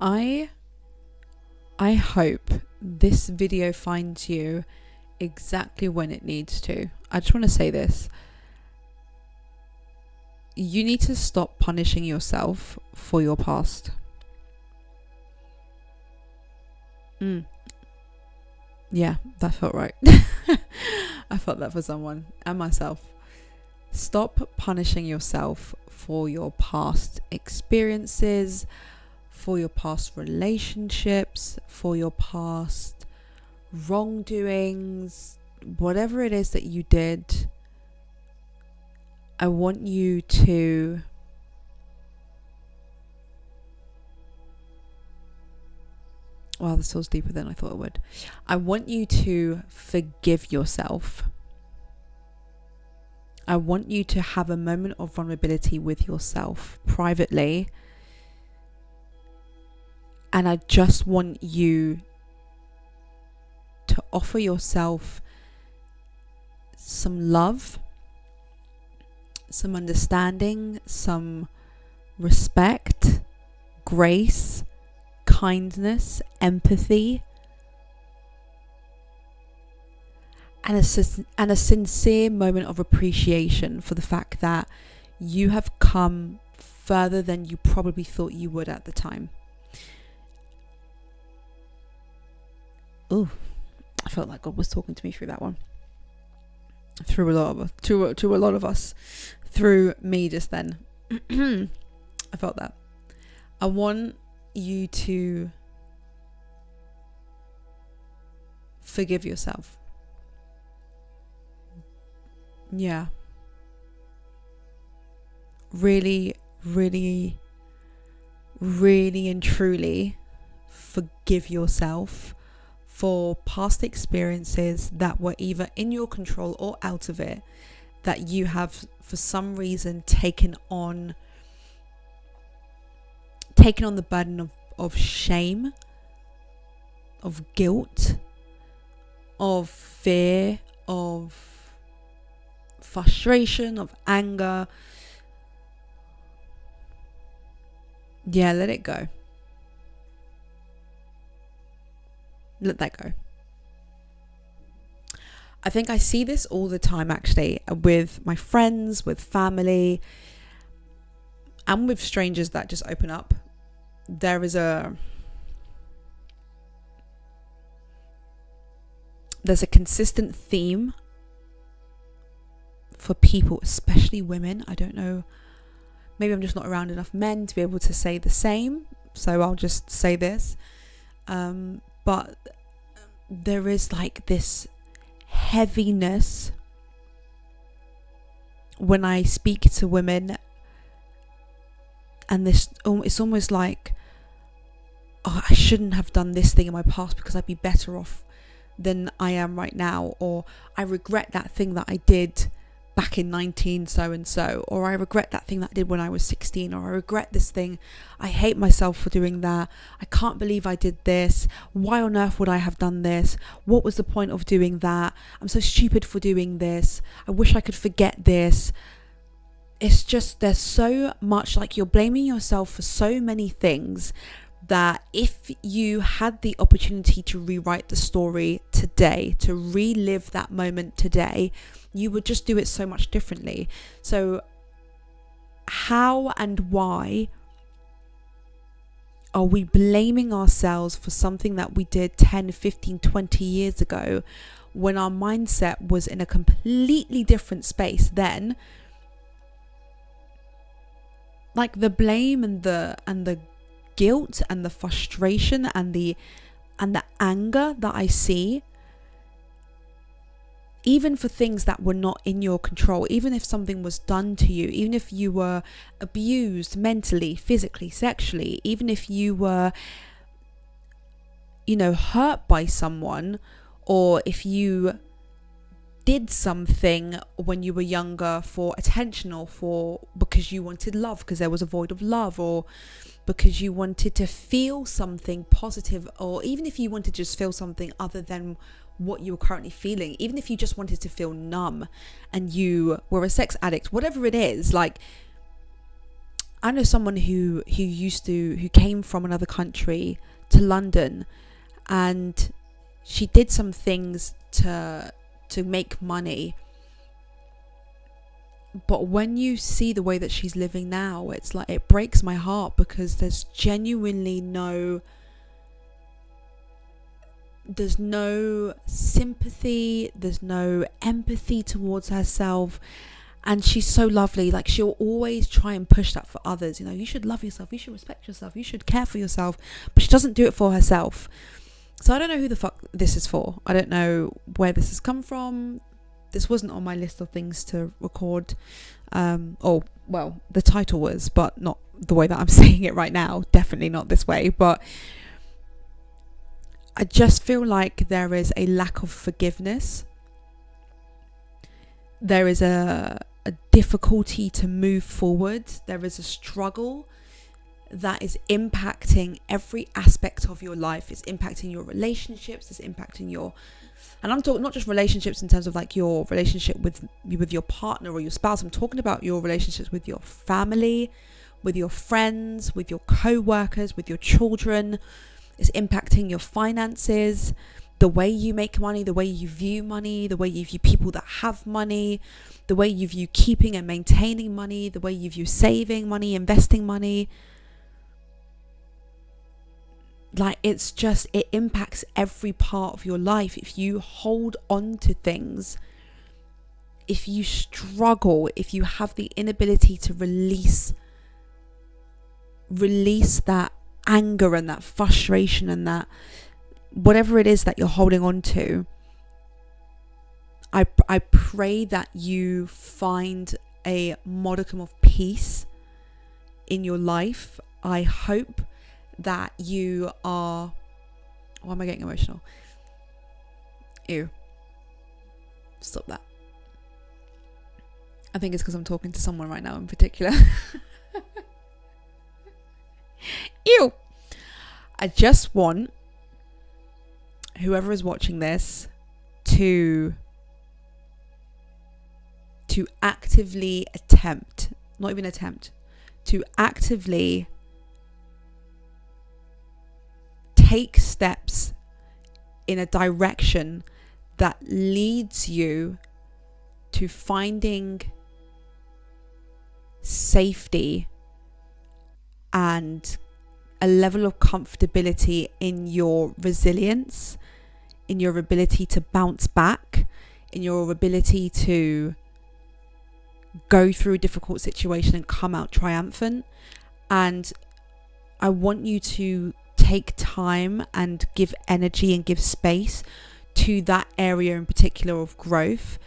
I hope this video finds you exactly when it needs to. I just want to say this. You need to stop punishing yourself for your past. Yeah, that felt right. I felt that for someone and myself. Stop punishing yourself for your past experiences, for your past relationships, for your past wrongdoings, whatever it is that you did. I want you to wow, this feels deeper than I thought it would. I want you to forgive yourself. I want you to have a moment of vulnerability with yourself privately. And I just want you to offer yourself some love, some understanding, some respect, grace, kindness, empathy, and a sincere moment of appreciation for the fact that you have come further than you probably thought you would at the time. Oh, I felt like God was talking to me through that one. Through a lot of us, through me just then. I felt that. I want you to forgive yourself. Yeah. Really, really, really and truly forgive yourself for past experiences that were either in your control or out of it, that you have for some reason taken on the burden of shame, of guilt, of fear, of frustration, of anger. Yeah, let it go. Let that go. I think I see this all the time, actually, with my friends, with family, and with strangers that just open up. There's a consistent theme for people, especially women. I don't know, maybe I'm just not around enough men to be able to say the same, so I'll just say this. But there is like this heaviness when I speak to women, and this, it's almost like, oh, I shouldn't have done this thing in my past because I'd be better off than I am right now, or I regret that thing that I did back in 19 so and so, or I regret that thing that I did when I was 16, or I regret this thing, I hate myself for doing that, I can't believe I did this, why on earth would I have done this, what was the point of doing that, I'm so stupid for doing this, I wish I could forget this. It's just, there's so much, like, you're blaming yourself for so many things that if you had the opportunity to rewrite the story today, to relive that moment today, you would just do it so much differently. So how and why are we blaming ourselves for something that we did 10, 15, 20 years ago when our mindset was in a completely different space then? Like, the blame and the guilt and the frustration and the anger that I see, even for things that were not in your control, even if something was done to you, even if you were abused mentally, physically, sexually, even if you were, hurt by someone, or if you did something when you were younger for attention, or because you wanted love, because there was a void of love, or because you wanted to feel something positive, or even if you wanted to just feel something other than what you were currently feeling, even if you just wanted to feel numb and you were a sex addict, whatever it is, like, I know someone who came from another country to London, and she did some things to make money. But when you see the way that she's living now, it's like, it breaks my heart, because there's genuinely there's no sympathy, there's no empathy towards herself. And she's so lovely. Like, she'll always try and push that for others. You know, you should love yourself, you should respect yourself, you should care for yourself. But she doesn't do it for herself. So I don't know who the fuck this is for. I don't know where this has come from. This wasn't on my list of things to record. Or, well, the title was, but not the way that I'm saying it right now. Definitely not this way. But I just feel like there is a lack of forgiveness. There is a difficulty to move forward. There is a struggle that is impacting every aspect of your life. It's impacting your relationships. It's impacting your... And I'm talking not just relationships in terms of like your relationship with your partner or your spouse. I'm talking about your relationships with your family, with your friends, with your co-workers, with your children. It's impacting your finances, the way you make money, the way you view money, the way you view people that have money, the way you view keeping and maintaining money, the way you view saving money, investing money. Like, it's just, it impacts every part of your life. If you hold on to things, if you struggle, if you have the inability to release that anger and that frustration and that whatever it is that you're holding on to, I pray that you find a modicum of peace in your life. I hope that you are... Why am I getting emotional? Ew. Stop that. I think it's because I'm talking to someone right now in particular. Ew. I just want whoever is watching this to actively attempt, not even attempt, to actively take steps in a direction that leads you to finding safety and a level of comfortability in your resilience, in your ability to bounce back, in your ability to go through a difficult situation and come out triumphant. And I want you to take time and give energy and give space to that area in particular of growth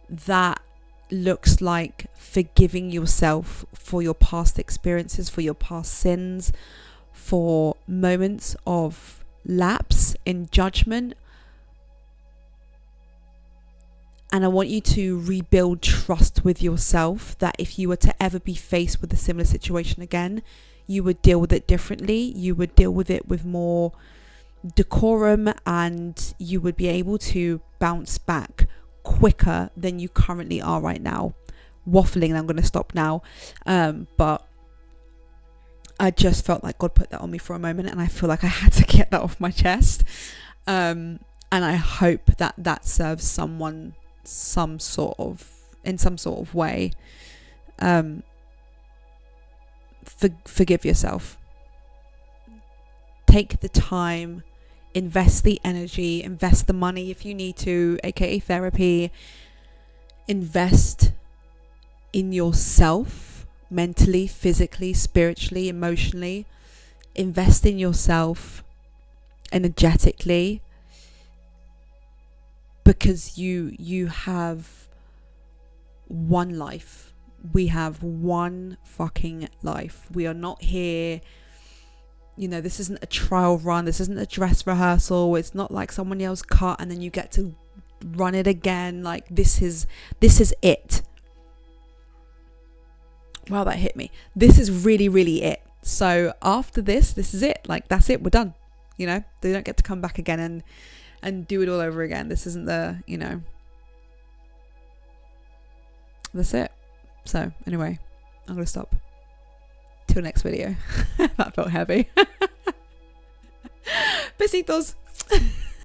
that looks like forgiving yourself for your past experiences, for your past sins, for moments of lapse in judgment. And I want you to rebuild trust with yourself, that if you were to ever be faced with a similar situation again, you would deal with it differently. You would deal with it with more decorum, and you would be able to bounce back quicker than you currently are right now. Waffling, and I'm going to stop now. But I just felt like God put that on me for a moment, and I feel like I had to get that off my chest. And I hope that that serves someone in some sort of way. Forgive yourself. Take the time, invest the energy, invest the money if you need to, aka therapy. Invest in yourself, mentally, physically, spiritually, emotionally. Invest in yourself energetically, because you have one life. We have one fucking life. We are not here, this isn't a trial run, this isn't a dress rehearsal, it's not like someone else cut and then you get to run it again. Like, this is it. Wow, that hit me. This is really, really it. So after this is it. Like, that's it, we're done. They don't get to come back again and do it all over again. This isn't that's it. So anyway, I'm gonna stop. Till next video. That felt heavy. Besitos.